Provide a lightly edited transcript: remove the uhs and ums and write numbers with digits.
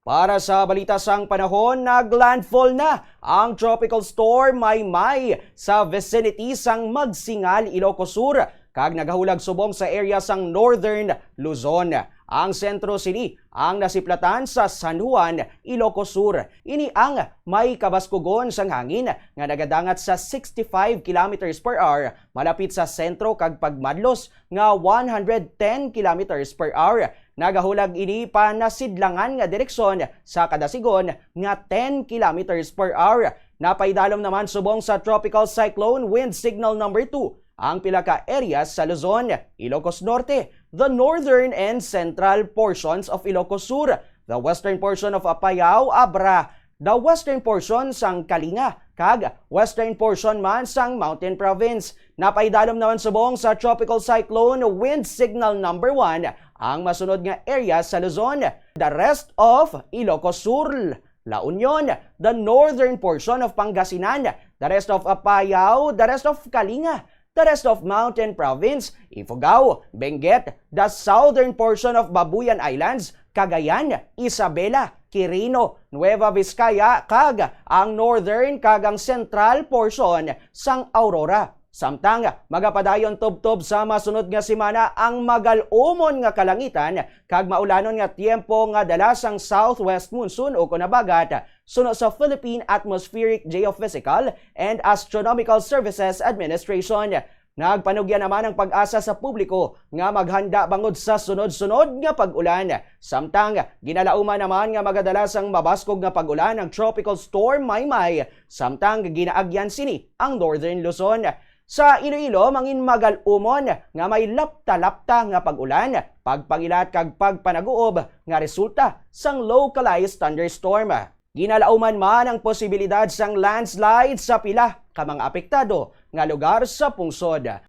Para sa balita sang panahon, naglandfall na ang tropical storm Maymay sa vicinity sang Magsingal, Ilocos Sur, kag nagahulag subong sa area sang Northern Luzon. Ang Centro City ang nasiplatan sa San Juan, Ilocos Sur. Ini ang may kabaskugon sang hangin nga nagadangat sa 65 kilometers per hour malapit sa sentro kag pagmadlos nga 110 kilometers per hour. Nagahulag ini pa nasidlangan nga direksyon sa kadasigon nga 10 kilometers per hour. Napaidalom naman subong sa tropical cyclone wind signal number 2 ang pila ka areas sa Luzon, Ilocos Norte, the northern and central portions of Ilocos Sur, the western portion of Apayao, Abra, the western portion sang Kalinga, kag western portion man sang Mountain Province. Napaidalom naman subong sa tropical cyclone wind signal number 1 ang masunod nga areas sa Luzon, the rest of Ilocos Sur, La Union, the northern portion of Pangasinan, the rest of Apayao, the rest of Kalinga, the rest of Mountain Province, Ifugao, Benguet, the southern portion of Babuyan Islands, Cagayan, Isabela, Quirino, Nueva Vizcaya, kag ang northern kag ang central portion sang Aurora. Samtang magapadayon tubtob sa masunod nga semana ang magalumon nga kalangitan kag maulanon nga tiempo nga dala sang southwest monsoon o kunabagat suno sa Philippine Atmospheric Geophysical and Astronomical Services Administration. Nagpanugya naman ang pag-asa sa publiko nga maghanda bangod sa sunod-sunod nga pag-ulan. Samtang ginalauman naman nga magadala sang mabaskog nga pag-ulan ang tropical storm Maymay, samtang ginaagyan sini ang Northern Luzon. Sa Iloilo, mangin magalumon nga may lapta-lapta nga pag-ulan, pagpangilat kag pagpanaguob nga resulta sang localized thunderstorm. Ginalauman man ang posibilidad sang landslide sa pila ka mga apektado nga lugar sa pungsod.